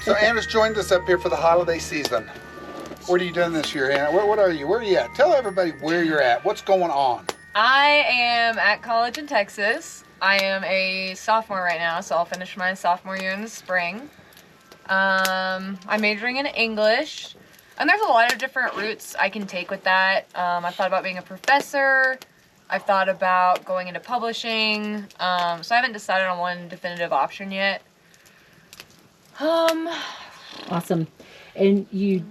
So Anna's joined us up here for the holiday season. What are you doing this year, Anna? What are you? Where are you at? Tell everybody where you're at. What's going on? I am at college in Texas. I am a sophomore right now, so I'll finish my sophomore year in the spring. I'm majoring in English, and there's a lot of different routes I can take with that. I've thought about being a professor. I've thought about going into publishing. So I haven't decided on one definitive option yet. Awesome. And you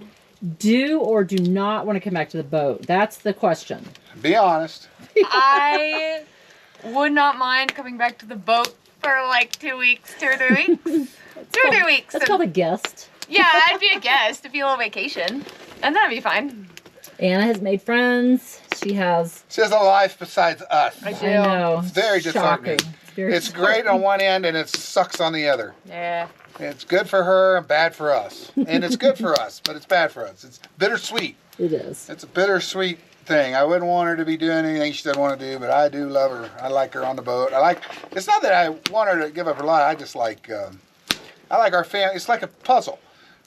do or do not want to come back to the boat? That's the question. Be honest. I would not mind coming back to the boat for like 2 weeks, 2 or 3 weeks. 2 or 3 weeks. That's called a guest. Yeah, I'd be a guest. It'd be a little vacation. And that'd be fine. Anna has made friends. She has a life besides us. I do. I know. It's very disheartening. It's great on one end and it sucks on the other. Yeah. It's good for her and bad for us. And it's good for us, but it's bad for us. It's bittersweet. It is. It's a bittersweet thing. I wouldn't want her to be doing anything she doesn't want to do, but I do love her. I like her on the boat. It's not that I want her to give up her life. I just like, I like our family. It's like a puzzle.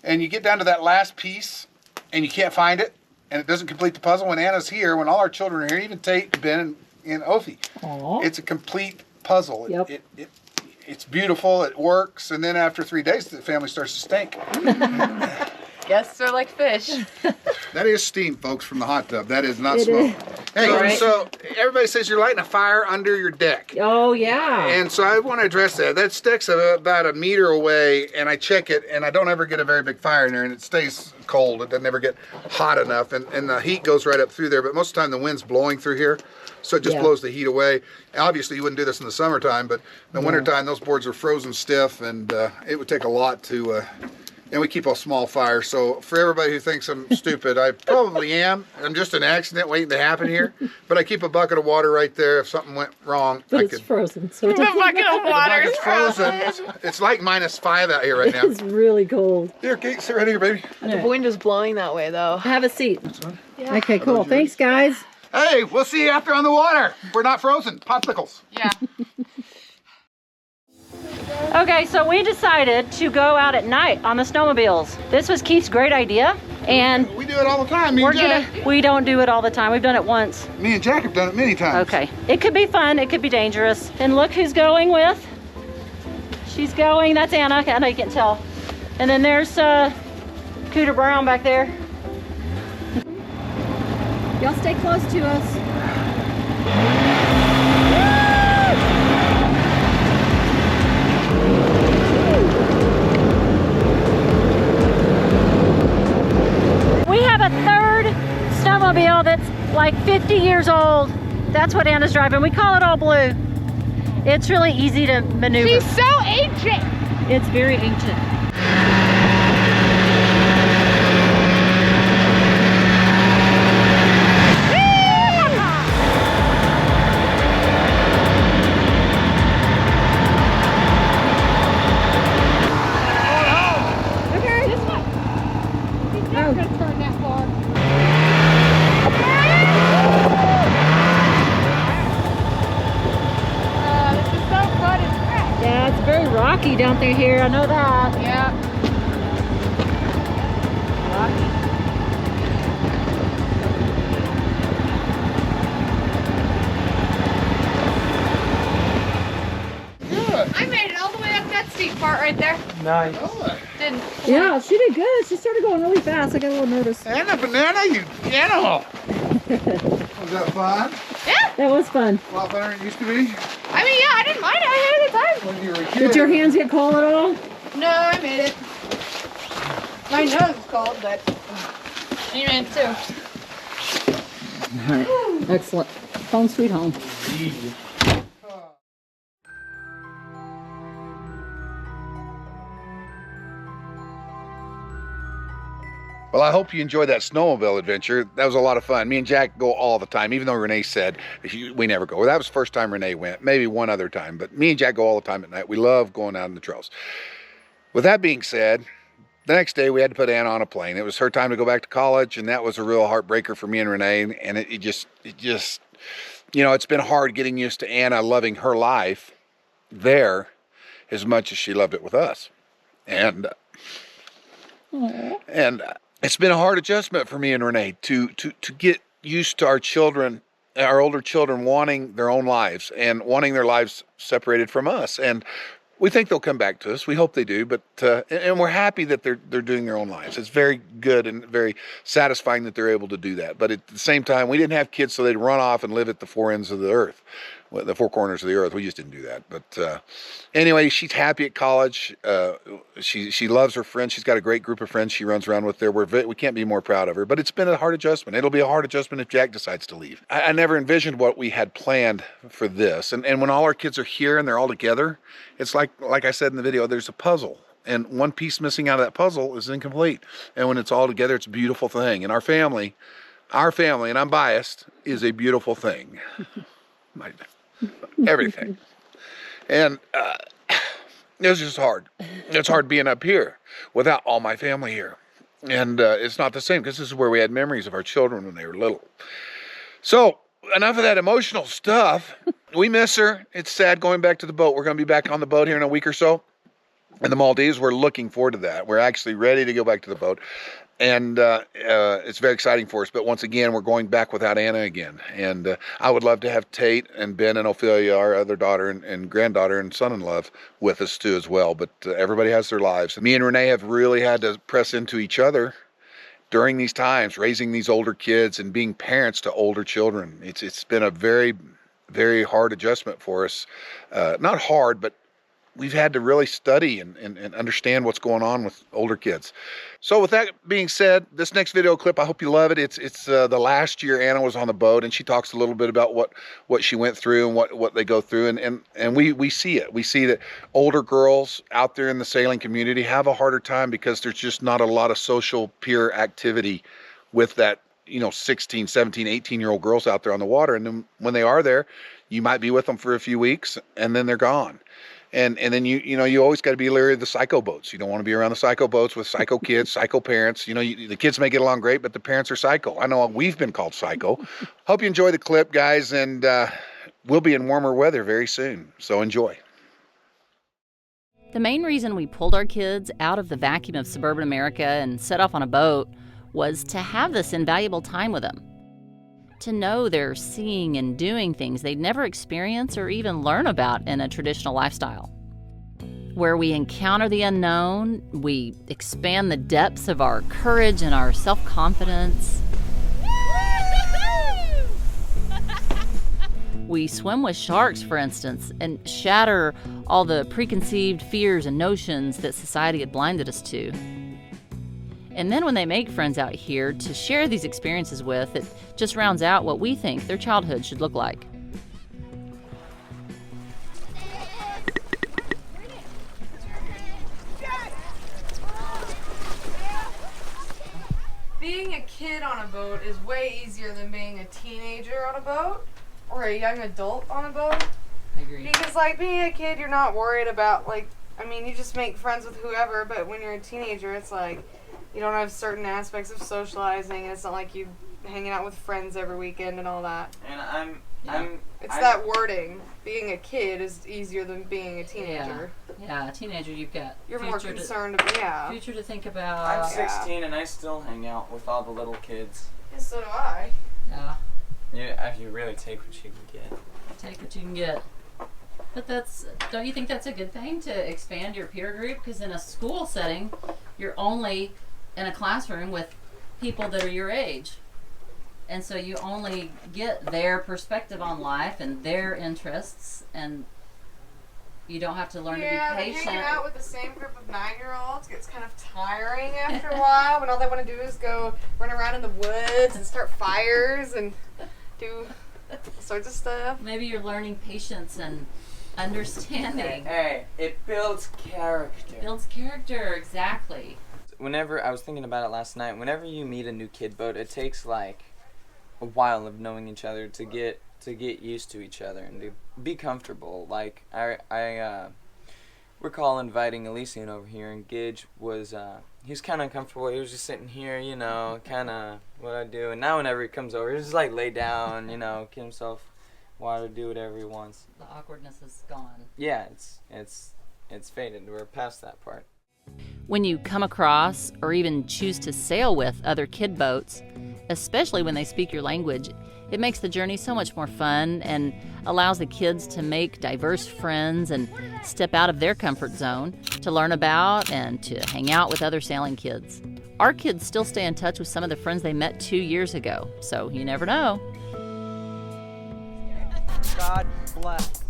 And you get down to that last piece and you can't find it and it doesn't complete the puzzle. When Anna's here, when all our children are here, even Tate, Ben, and Ophi, it's a complete puzzle. Yep. It's beautiful, it works, and then after 3 days, the family starts to stink. Guests are like fish. That is steam, folks, from the hot tub. That is not smoke. Hey, so everybody says you're lighting a fire under your deck. Oh, yeah. And so I want to address that. That stick's about a meter away, and I check it, and I don't ever get a very big fire in there, and it stays cold. It doesn't ever get hot enough, and the heat goes right up through there, but most of the time the wind's blowing through here, so it just blows the heat away. Obviously, you wouldn't do this in the summertime, but in the wintertime, those boards are frozen stiff, and it would take a lot to... and we keep a small fire. So for everybody who thinks I'm stupid, I probably am. I'm just an accident waiting to happen here. But I keep a bucket of water right there. If something went wrong, but it's frozen. So the bucket of water is frozen. It's like -5 out here right now. It's really cold. Here, Kate, sit right here, baby. The wind is blowing that way, though. Have a seat. Yeah. Okay, cool. Thanks, guys. Hey, we'll see you after on the water. We're not frozen. Popsicles. Yeah. Okay, so we decided to go out at night on the snowmobiles. This was Keith's great idea, and we do it all the time. We don't do it all the time. We've done it once. Me and Jack have done it many times. Okay, it could be fun. It could be dangerous. And look who's going with. She's going. That's Anna. I know you can tell. And then there's Cooter Brown back there. Y'all stay close to us. We have a third snowmobile that's like 50 years old. That's what Anna's driving. We call it all blue. It's really easy to maneuver. She's so ancient. It's very ancient. Down through here, I know that. Yeah. Good. I made it all the way up that steep part right there. Nice. Didn't. Yeah, she did good. She started going really fast. I got a little nervous. Anna Banana, you animal. Was that fun? Yeah. That was fun. A lot better than it used to be. I mean, yeah, I didn't mind it. I had a good time. When you were a kid. Did your hands get cold at all? No, I made it. My nose is cold, but you made it too. All right. Excellent. Home sweet home. Well, I hope you enjoyed that snowmobile adventure. That was a lot of fun. Me and Jack go all the time, even though Renee said we never go. Well, that was the first time Renee went, maybe one other time, but me and Jack go all the time at night. We love going out on the trails. With that being said, the next day we had to put Anna on a plane. It was her time to go back to college, and that was a real heartbreaker for me and Renee. And it just, you know, it's been hard getting used to Anna loving her life there as much as she loved it with us. And And it's been a hard adjustment for me and Renee to get used to our children, our older children, wanting their own lives and wanting their lives separated from us. And we think they'll come back to us. We hope they do, but and we're happy that they're doing their own lives. It's very good and very satisfying that they're able to do that. But at the same time, we didn't have kids so they'd run off and live at the four ends of the earth, the four corners of the earth. We just didn't do that. But anyway, she's happy at college. She loves her friends. She's got a great group of friends she runs around with there. We can't be more proud of her. But it's been a hard adjustment. It'll be a hard adjustment if Jack decides to leave. I never envisioned what we had planned for this. And when all our kids are here and they're all together, it's like I said in the video, there's a puzzle. And one piece missing out of that puzzle is incomplete. And when it's all together, it's a beautiful thing. And our family, and I'm biased, is a beautiful thing. Everything. And it was just hard. It's hard being up here without all my family here. And it's not the same because this is where we had memories of our children when they were little. So enough of that emotional stuff. We miss her. It's sad going back to the boat. We're going to be back on the boat here in a week or so in the Maldives. We're looking forward to that. We're actually ready to go back to the boat. And it's very exciting for us. But once again, we're going back without Anna again. And I would love to have Tate and Ben and Ophelia, our other daughter and granddaughter and son-in-law, with us too as well. But everybody has their lives. Me and Renee have really had to press into each other during these times, raising these older kids and being parents to older children. It's been a very, very hard adjustment for us. Not hard, but we've had to really study and understand what's going on with older kids. So with that being said, this next video clip, I hope you love it. It's the last year Anna was on the boat, and she talks a little bit about what she went through and what they go through. And we see it. We see that older girls out there in the sailing community have a harder time because there's just not a lot of social peer activity with that, 16, 17, 18-year-old girls out there on the water. And then when they are there, you might be with them for a few weeks and then they're gone. And then you always got to be leery of the psycho boats. You don't want to be around the psycho boats with psycho kids, psycho parents. The kids may get along great, but the parents are psycho. I know we've been called psycho. Hope you enjoy the clip, guys, and we'll be in warmer weather very soon. So enjoy. The main reason we pulled our kids out of the vacuum of suburban America and set off on a boat was to have this invaluable time with them. To know they're seeing and doing things they'd never experience or even learn about in a traditional lifestyle. Where we encounter the unknown, we expand the depths of our courage and our self-confidence. We swim with sharks, for instance, and shatter all the preconceived fears and notions that society had blinded us to. And then when they make friends out here to share these experiences with, it just rounds out what we think their childhood should look like. Being a kid on a boat is way easier than being a teenager on a boat or a young adult on a boat. I agree. Because, being a kid, you're not worried about, you just make friends with whoever, but when you're a teenager, it's you don't have certain aspects of socializing. It's not like you hanging out with friends every weekend and all that. And It's that wording. Being a kid is easier than being a teenager. Yeah, a teenager, you've got You're more concerned about, future to think about. I'm 16 and I still hang out with all the little kids. Yes, so do I. Yeah. Yeah, you really take what you can get. Take what you can get. But don't you think that's a good thing, to expand your peer group? Because in a school setting, you're only in a classroom with people that are your age. And so you only get their perspective on life and their interests, and you don't have to learn to be patient. Hanging out with the same group of 9-year-olds gets kind of tiring after a while when all they want to do is go run around in the woods and start fires and do all sorts of stuff. Maybe you're learning patience and understanding. Hey, it builds character. Builds character, exactly. Whenever, I was thinking about it last night, whenever you meet a new kid boat, it takes a while of knowing each other to get used to each other and to be comfortable. I recall inviting Elysian over here, and Gidge was he was kind of uncomfortable. He was just sitting here, kind of what I do. And now whenever he comes over, he's just lay down, get himself water, do whatever he wants. The awkwardness is gone. Yeah, it's faded. We're past that part. When you come across or even choose to sail with other kid boats, especially when they speak your language, it makes the journey so much more fun and allows the kids to make diverse friends and step out of their comfort zone to learn about and to hang out with other sailing kids. Our kids still stay in touch with some of the friends they met 2 years ago, so you never know. God bless.